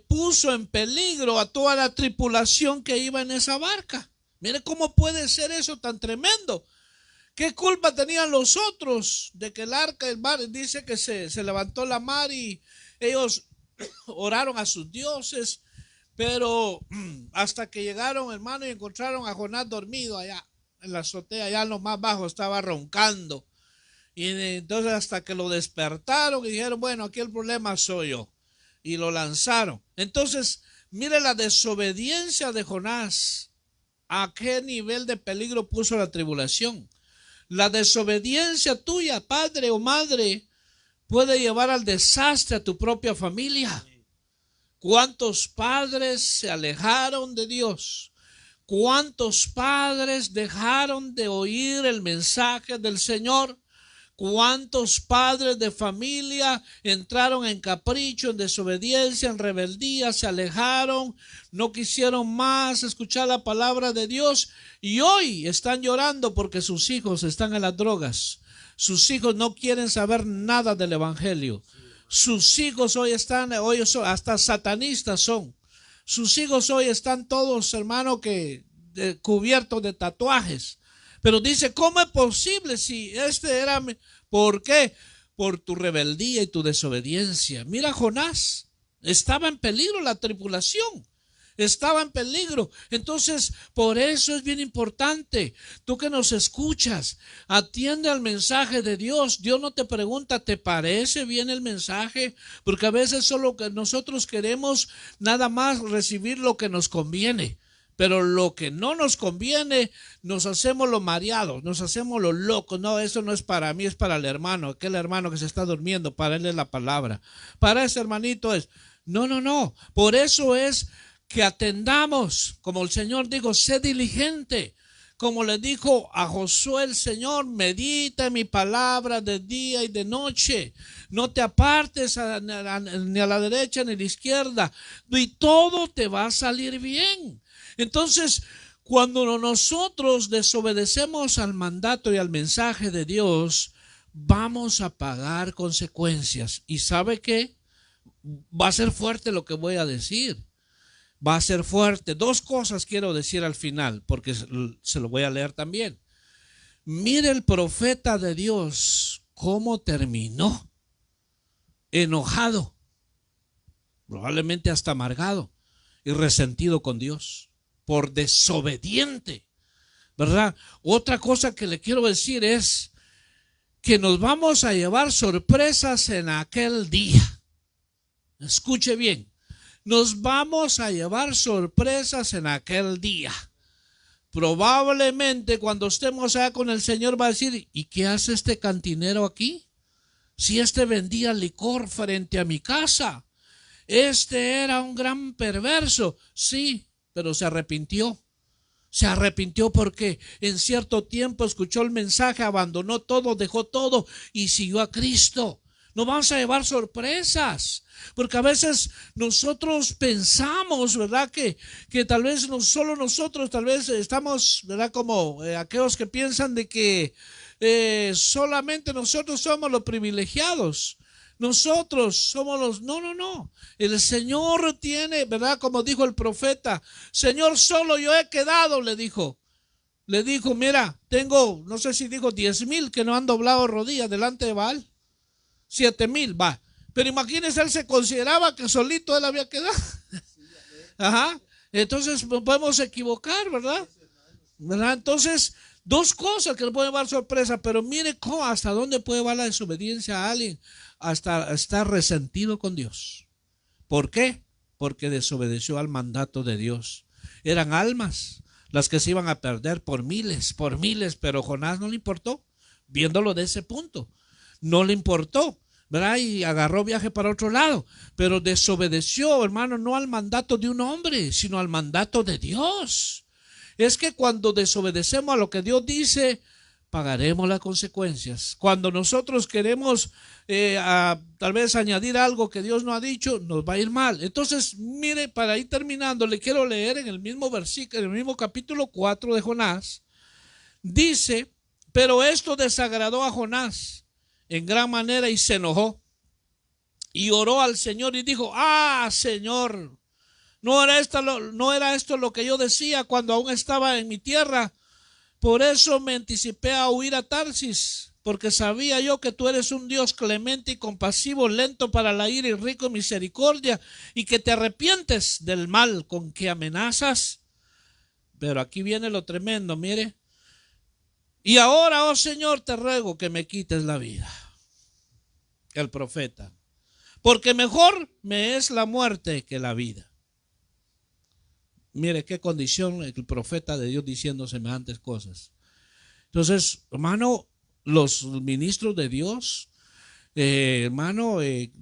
Speaker 1: puso en peligro a toda la tripulación que iba en esa barca. Mire cómo puede ser eso tan tremendo. ¿Qué culpa tenían los otros de que el arca del mar, dice que se levantó la mar y ellos oraron a sus dioses? Pero hasta que llegaron, hermano, y encontraron a Jonás dormido allá en la azotea, allá en lo más bajo, estaba roncando. Y entonces hasta que lo despertaron y dijeron, bueno, aquí el problema soy yo. Y lo lanzaron. Entonces, mire la desobediencia de Jonás. ¿A qué nivel de peligro puso la tribulación? La desobediencia tuya, padre o madre, puede llevar al desastre a tu propia familia. ¿Cuántos padres se alejaron de Dios? ¿Cuántos padres dejaron de oír el mensaje del Señor? ¿Cuántos padres de familia entraron en capricho, en desobediencia, en rebeldía, se alejaron, no quisieron más escuchar la palabra de Dios y hoy están llorando porque sus hijos están en las drogas? Sus hijos no quieren saber nada del evangelio. Sus hijos hoy hasta satanistas son. Sus hijos hoy están todos, hermano, cubiertos de tatuajes. Pero dice, ¿cómo es posible si este era? ¿Por qué? Por tu rebeldía y tu desobediencia. Mira, Jonás, estaba en peligro la tripulación. Estaba en peligro. Entonces, por eso es bien importante. Tú que nos escuchas, atiende al mensaje de Dios. Dios no te pregunta, ¿te parece bien el mensaje? Porque a veces solo que nosotros queremos nada más recibir lo que nos conviene. Pero lo que no nos conviene, nos hacemos los mareados, nos hacemos los locos. No, eso no es para mí, es para el hermano, aquel hermano que se está durmiendo, para él es la palabra. Para ese hermanito es, no. Por eso es que atendamos, como el Señor dijo, sé diligente. Como le dijo a Josué el Señor, medita en mi palabra de día y de noche. No te apartes ni a la derecha ni a la izquierda. Y todo te va a salir bien. Entonces, cuando nosotros desobedecemos al mandato y al mensaje de Dios, vamos a pagar consecuencias. ¿Y sabe qué? Va a ser fuerte lo que voy a decir. Va a ser fuerte. Dos cosas quiero decir al final, porque se lo voy a leer también. Mire el profeta de Dios, cómo terminó. Enojado, probablemente hasta amargado y resentido con Dios. Por desobediente, ¿verdad? Otra cosa que le quiero decir es que nos vamos a llevar sorpresas en aquel día. Escuche bien, nos vamos a llevar sorpresas en aquel día. Probablemente cuando estemos allá con el Señor va a decir, ¿y qué hace este cantinero aquí? Si este vendía licor frente a mi casa. Este era un gran perverso. Sí, pero se arrepintió. Se arrepintió porque en cierto tiempo escuchó el mensaje, abandonó todo, dejó todo y siguió a Cristo. Nos vamos a llevar sorpresas, porque a veces nosotros pensamos, ¿verdad? Que tal vez no solo nosotros, tal vez estamos, ¿verdad? Como aquellos que piensan de que solamente nosotros somos los privilegiados. Nosotros somos los... No. El Señor tiene, ¿verdad? Como dijo el profeta, Señor, solo yo he quedado, le dijo. Le dijo, mira, tengo, no sé si dijo 10,000 que no han doblado rodillas delante de Baal. 7,000, va. Pero imagínense, él se consideraba que solito él había quedado. Ajá. Entonces podemos equivocar, ¿verdad? Entonces, dos cosas que le pueden dar sorpresa, pero mire cómo, hasta dónde puede llevar la desobediencia a alguien, hasta estar resentido con Dios. ¿Por qué? Porque desobedeció al mandato de Dios. Eran almas las que se iban a perder por miles, pero Jonás no le importó, viéndolo de ese punto. No le importó, ¿verdad? Y agarró viaje para otro lado, pero desobedeció, hermano, no al mandato de un hombre, sino al mandato de Dios. es que cuando desobedecemos a lo que Dios dice, pagaremos las consecuencias. Cuando nosotros queremos tal vez añadir algo que Dios no ha dicho, nos va a ir mal. Entonces, mire, para ir terminando, le quiero leer en el mismo versículo, en el mismo capítulo 4 de Jonás. Dice, pero esto desagradó a Jonás en gran manera y se enojó. Y oró al Señor y dijo, Señor, no era esto lo que yo decía cuando aún estaba en mi tierra. Por eso me anticipé a huir a Tarsis, porque sabía yo que tú eres un Dios clemente y compasivo, lento para la ira y rico en misericordia, y que te arrepientes del mal con que amenazas. Pero aquí viene lo tremendo, mire. Y ahora, oh Señor, te ruego que me quites la vida. El profeta. Porque mejor me es la muerte que la vida. Mire qué condición el profeta de Dios diciendo semejantes cosas. Entonces, hermano, los ministros de Dios,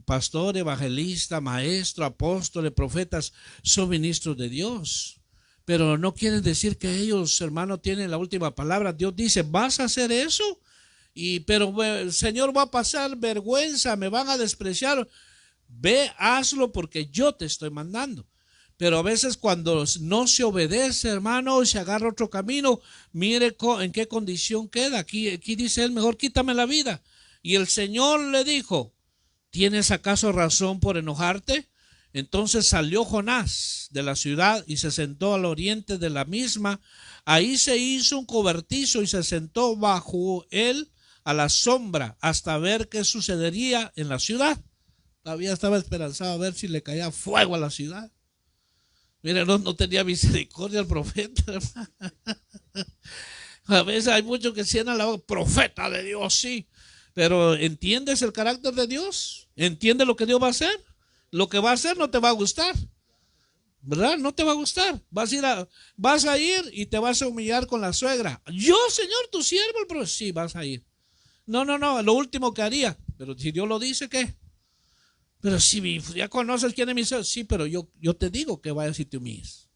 Speaker 1: pastor, evangelista, maestro, apóstoles, profetas, son ministros de Dios. Pero no quieren decir que ellos, hermano, tienen la última palabra. Dios dice, ¿vas a hacer eso? Pero el Señor va a pasar vergüenza, me van a despreciar. Ve, hazlo porque yo te estoy mandando. Pero a veces cuando no se obedece, hermano, se agarra otro camino, mire en qué condición queda. Aquí dice él, mejor quítame la vida. Y el Señor le dijo, ¿tienes acaso razón por enojarte? Entonces salió Jonás de la ciudad y se sentó al oriente de la misma. Ahí se hizo un cobertizo y se sentó bajo él a la sombra hasta ver qué sucedería en la ciudad. Todavía estaba esperanzado a ver si le caía fuego a la ciudad. Mira, no tenía misericordia el profeta, hermano. A veces hay muchos que cierran la boca, profeta de Dios, sí. Pero ¿entiendes el carácter de Dios? ¿Entiendes lo que Dios va a hacer? Lo que va a hacer no te va a gustar, ¿verdad? No te va a gustar. Vas a ir y te vas a humillar con la suegra. Yo, Señor, tu siervo, el profeta. Sí, vas a ir. No, lo último que haría. Pero si Dios lo dice, ¿qué? Pero si ya conoces quién es mi Señor, sí, pero yo te digo que vayas y te humilles.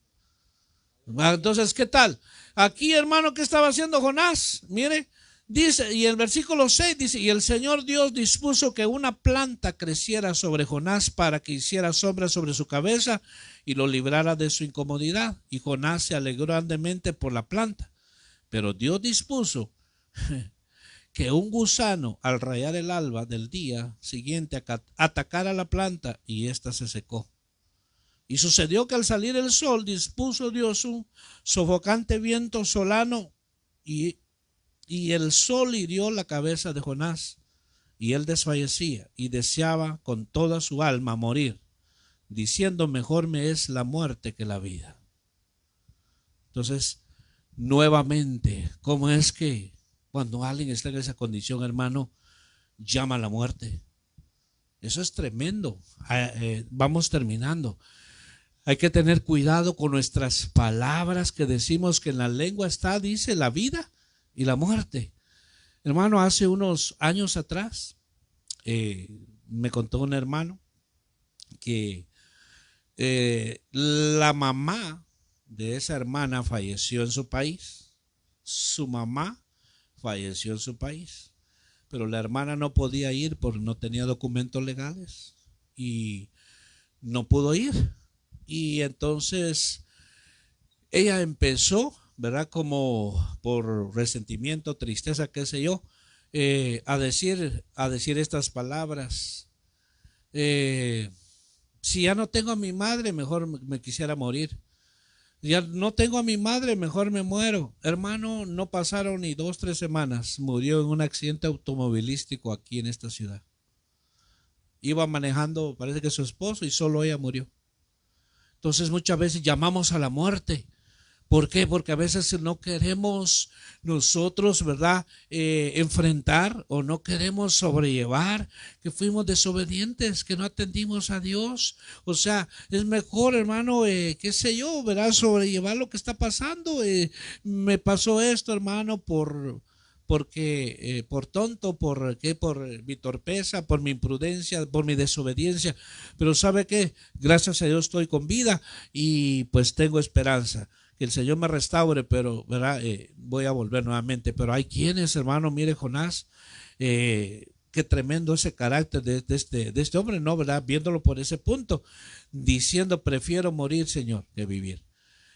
Speaker 1: Entonces, ¿qué tal? Aquí, hermano, ¿qué estaba haciendo Jonás? Mire, dice, y el versículo 6 dice, y el Señor Dios dispuso que una planta creciera sobre Jonás para que hiciera sombra sobre su cabeza y lo librara de su incomodidad. Y Jonás se alegró grandemente por la planta. Pero Dios dispuso que un gusano al rayar el alba del día siguiente atacara la planta y ésta se secó. Y sucedió que al salir el sol dispuso Dios un sofocante viento solano y el sol hirió la cabeza de Jonás y él desfallecía y deseaba con toda su alma morir, diciendo, mejor me es la muerte que la vida. Entonces, nuevamente, ¿cómo es que cuando alguien está en esa condición, hermano, llama a la muerte? Eso es tremendo. Vamos terminando. Hay que tener cuidado con nuestras palabras que decimos, que en la lengua dice la vida y la muerte. Hermano, hace unos años atrás me contó un hermano que la mamá de esa hermana falleció en su país. Su mamá falleció en su país, pero la hermana no podía ir porque no tenía documentos legales y no pudo ir. Y entonces ella empezó, ¿verdad? Como por resentimiento, tristeza, qué sé yo, a decir estas palabras. Si ya no tengo a mi madre, mejor me quisiera morir. Ya no tengo a mi madre, mejor me muero. Hermano, no pasaron ni 2, 3 semanas. Murió en un accidente automovilístico aquí en esta ciudad. Iba manejando, parece que su esposo, y solo ella murió. Entonces muchas veces llamamos a la muerte. ¿Por qué? Porque a veces no queremos nosotros, ¿verdad? Enfrentar o no queremos sobrellevar que fuimos desobedientes, que no atendimos a Dios. O sea, es mejor, hermano, qué sé yo, ¿verdad? Sobrellevar lo que está pasando. Me pasó esto, hermano, por tonto, por mi torpeza, por mi imprudencia, por mi desobediencia. Pero ¿sabe qué? Gracias a Dios estoy con vida y pues tengo esperanza. que el Señor me restaure, pero ¿verdad? Voy a volver nuevamente. Pero hay quienes, hermano, mire Jonás, qué tremendo ese carácter de este hombre, ¿no? ¿Verdad? Viéndolo por ese punto, diciendo, prefiero morir, Señor, que vivir.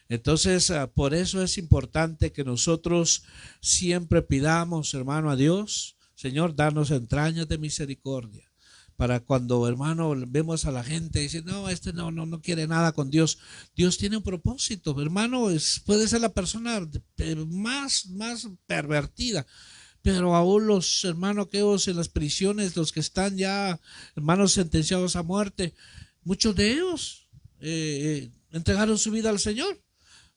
Speaker 1: Entonces, por eso es importante que nosotros siempre pidamos, hermano, a Dios, Señor, danos entrañas de misericordia. Para cuando, hermano, vemos a la gente y dice, no, no quiere nada con Dios. Dios tiene un propósito, hermano, puede ser la persona más pervertida. Pero aún los hermanos aquellos en las prisiones, los que están ya, hermanos, sentenciados a muerte, muchos de ellos entregaron su vida al Señor.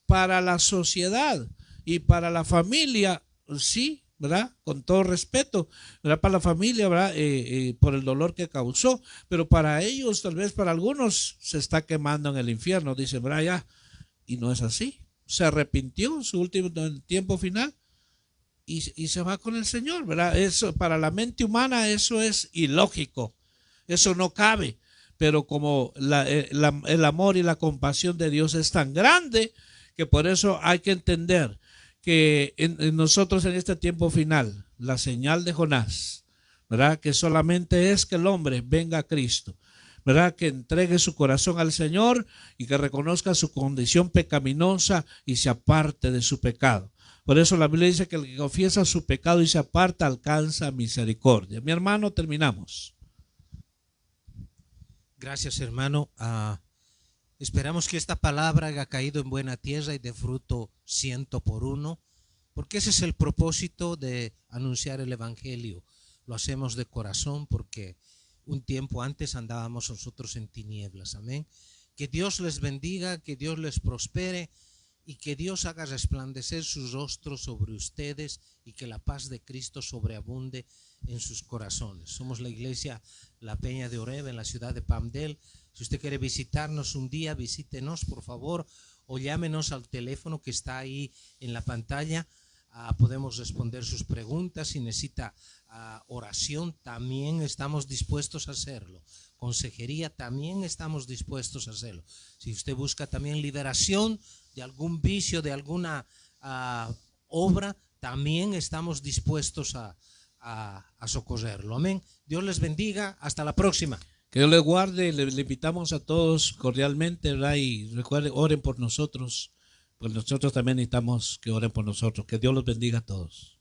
Speaker 1: Para la sociedad y para la familia, sí, ¿verdad? Con todo respeto, ¿verdad? Para la familia, ¿verdad? Por el dolor que causó, pero para ellos, tal vez para algunos, se está quemando en el infierno, dicen, ¿verdad? Ya, y no es así. Se arrepintió en su último tiempo final y se va con el Señor, ¿verdad? Eso, para la mente humana, eso es ilógico, eso no cabe, pero como el amor y la compasión de Dios es tan grande, que por eso hay que entender que en nosotros en este tiempo final, la señal de Jonás, ¿verdad? Que solamente es que el hombre venga a Cristo, ¿verdad? Que entregue su corazón al Señor y que reconozca su condición pecaminosa y se aparte de su pecado. Por eso la Biblia dice que el que confiesa su pecado y se aparta alcanza misericordia. Mi hermano, terminamos.
Speaker 2: Gracias, hermano. Esperamos que esta palabra haya caído en buena tierra y de fruto 100%, porque ese es el propósito de anunciar el Evangelio. Lo hacemos de corazón porque un tiempo antes andábamos nosotros en tinieblas. Amén. Que Dios les bendiga, que Dios les prospere y que Dios haga resplandecer su rostro sobre ustedes y que la paz de Cristo sobreabunde en sus corazones. Somos la iglesia La Peña de Oreb en la ciudad de Palmdale. Si usted quiere visitarnos un día, visítenos por favor o llámenos al teléfono que está ahí en la pantalla. Podemos responder sus preguntas. Si necesita oración, también estamos dispuestos a hacerlo. Consejería, también estamos dispuestos a hacerlo. Si usted busca también liberación de algún vicio, de alguna obra, también estamos dispuestos a socorrerlo. Amén. Dios les bendiga. Hasta la próxima.
Speaker 1: Que Dios les guarde. Le invitamos a todos cordialmente, ¿verdad? Y recuerden, oren por nosotros, pues nosotros también necesitamos que oren por nosotros. Que Dios los bendiga a todos.